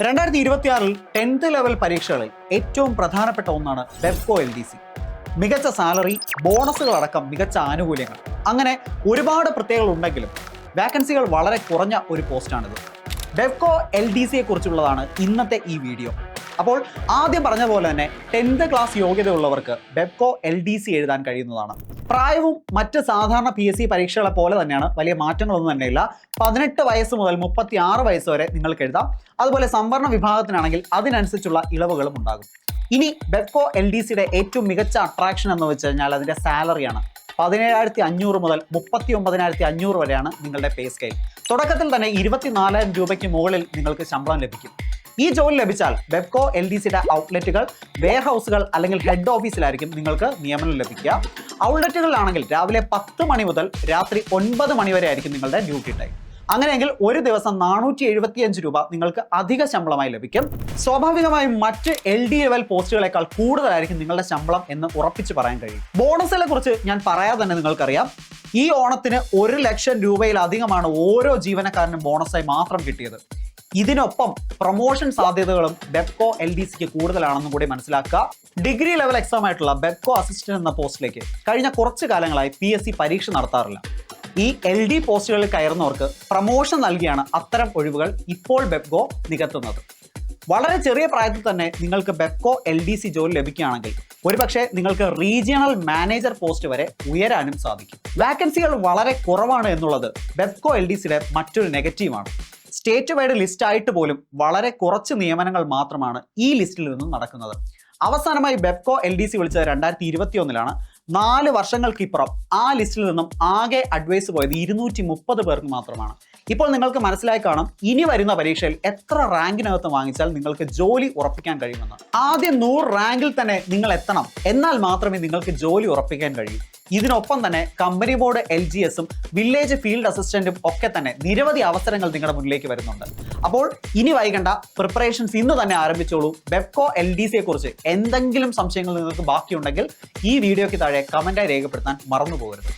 2026 10th level പരീക്ഷകളിൽ ഏറ്റവും പ്രധാനപ്പെട്ട ഒന്നാണ് ബെവ്കോ LDC. മികച്ച സാലറി, ബോണസുകളടക്കം മികച്ച ആനുകൂല്യങ്ങൾ, അങ്ങനെ ഒരുപാട് പ്രത്യേകതകൾ ഉണ്ടെങ്കിലും വാക്കൻസികൾ വളരെ കുറഞ്ഞ ഒരു പോസ്റ്റാണിത്. ബെവ്കോ LDCയെ കുറിച്ചുള്ളതാണ് ഇന്നത്തെ ഈ വീഡിയോ. അപ്പോൾ ആദ്യം പറഞ്ഞ പോലെ തന്നെ 10th ക്ലാസ് യോഗ്യതയുള്ളവർക്ക് ബെവ്കോ LDC എഴുതാൻ കഴിയുന്നതാണ്. പ്രായവും മറ്റ് സാധാരണ PSC പരീക്ഷകളെ പോലെ തന്നെയാണ്, വലിയ മാറ്റങ്ങളൊന്നും തന്നെയില്ല. 18 വയസ്സ് മുതൽ 36 വയസ്സ് വരെ നിങ്ങൾക്ക് എഴുതാം. അതുപോലെ സംവരണ വിഭാഗത്തിനാണെങ്കിൽ അതിനനുസരിച്ചുള്ള ഇളവുകളും ഉണ്ടാകും. ഇനി ബെവ്കോ LDCയുടെ ഏറ്റവും മികച്ച അട്രാക്ഷൻ എന്ന് വെച്ച് കഴിഞ്ഞാൽ അതിൻ്റെ സാലറിയാണ്. 17,500 മുതൽ 39,500 വരെയാണ് നിങ്ങളുടെ പേ സ്കെയിൽ. തുടക്കത്തിൽ തന്നെ 24,000 രൂപയ്ക്ക് മുകളിൽ നിങ്ങൾക്ക് ശമ്പളം ലഭിക്കും. ഈ ജോലി ലഭിച്ചാൽ ബെവ്കോ LDCയുടെ ഔട്ട്ലെറ്റുകൾ, വെയർ ഹൗസുകൾ അല്ലെങ്കിൽ ഹെഡ് ഓഫീസിലായിരിക്കും നിങ്ങൾക്ക് നിയമനം ലഭിക്കുക. ഔട്ട്ലെറ്റുകളിലാണെങ്കിൽ രാവിലെ 10 മണി മുതൽ രാത്രി 9 മണി വരെ ആയിരിക്കും നിങ്ങളുടെ ഡ്യൂട്ടി ടൈം. അങ്ങനെയെങ്കിൽ ഒരു ദിവസം 475 രൂപ നിങ്ങൾക്ക് അധിക ശമ്പളമായി ലഭിക്കും. സ്വാഭാവികമായും മറ്റ് LD ലെവൽ പോസ്റ്റുകളെക്കാൾ കൂടുതലായിരിക്കും നിങ്ങളുടെ ശമ്പളം എന്ന് ഉറപ്പിച്ച് പറയാൻ കഴിയും. ബോണസിനെ കുറിച്ച് ഞാൻ പറയാതെ തന്നെ നിങ്ങൾക്കറിയാം. ഈ ഓണത്തിന് 1 ലക്ഷം രൂപയിലധികമാണ് ഓരോ ജീവനക്കാരനും ബോണസായി മാത്രം കിട്ടിയത്. ഇതിനൊപ്പം പ്രൊമോഷൻ സാധ്യതകളും ബെവ്കോ LDCക്ക് കൂടുതലാണെന്നും കൂടി മനസ്സിലാക്കുക. ഡിഗ്രി ലെവൽ എക്സാം ആയിട്ടുള്ള ബെവ്കോ അസിസ്റ്റന്റ് എന്ന പോസ്റ്റിലേക്ക് കഴിഞ്ഞ കുറച്ച് കാലങ്ങളായി PSC പരീക്ഷ നടത്താറില്ല. ഈ LD പോസ്റ്റുകളിൽ കയറുന്നവർക്ക് പ്രൊമോഷൻ നൽകിയാണ് അത്തരം ഒഴിവുകൾ ഇപ്പോൾ ബെവ്കോ നികത്തുന്നത്. വളരെ ചെറിയ പ്രായത്തിൽ തന്നെ നിങ്ങൾക്ക് ബെവ്കോ LDC ജോലി ലഭിക്കുകയാണെങ്കിൽ ഒരുപക്ഷെ നിങ്ങൾക്ക് റീജിയണൽ മാനേജർ പോസ്റ്റ് വരെ ഉയരാനും സാധിക്കും. വാക്കൻസികൾ വളരെ കുറവാണ് എന്നുള്ളത് ബെവ്കോ LDCയുടെ മറ്റൊരു നെഗറ്റീവാണ്. സ്റ്റേറ്റ് വൈഡ് ലിസ്റ്റ് ആയിട്ട് പോലും വളരെ കുറച്ച് നിയമനങ്ങൾ മാത്രമാണ് ഈ ലിസ്റ്റിൽ നിന്നും നടക്കുന്നത്. അവസാനമായി ബെവ്കോ LDC വിളിച്ചത് 2021 4 വർഷങ്ങൾക്കിപ്പുറം ആ ലിസ്റ്റിൽ നിന്നും ആകെ അഡ്വൈസ് പോയത് 230 പേർക്ക് മാത്രമാണ്. ഇപ്പോൾ നിങ്ങൾക്ക് മനസ്സിലായി കാണും ഇനി വരുന്ന പരീക്ഷയിൽ എത്ര റാങ്കിനകത്ത് വാങ്ങിച്ചാൽ നിങ്ങൾക്ക് ജോലി ഉറപ്പിക്കാൻ കഴിയുമെന്ന്. ആദ്യം 100 റാങ്കിൽ തന്നെ നിങ്ങൾ എത്തണം, എന്നാൽ മാത്രമേ നിങ്ങൾക്ക് ജോലി ഉറപ്പിക്കാൻ കഴിയൂ. ഇതിനൊപ്പം തന്നെ കമ്പനി ബോർഡ് LGSും വില്ലേജ് ഫീൽഡ് അസിസ്റ്റന്റും ഒക്കെ തന്നെ നിരവധി അവസരങ്ങൾ നിങ്ങളുടെ മുന്നിലേക്ക് വരുന്നുണ്ട്. അപ്പോൾ ഇനി വൈകണ്ട, പ്രിപ്പറേഷൻസ് ഇന്ന് തന്നെ ആരംഭിച്ചോളൂ. ബെവ്കോ LDCയെ കുറിച്ച് എന്തെങ്കിലും സംശയങ്ങൾ നിങ്ങൾക്ക് ബാക്കിയുണ്ടെങ്കിൽ ഈ വീഡിയോയ്ക്ക് താഴെ കമന്റായി രേഖപ്പെടുത്താൻ മറന്നു പോകരുത്.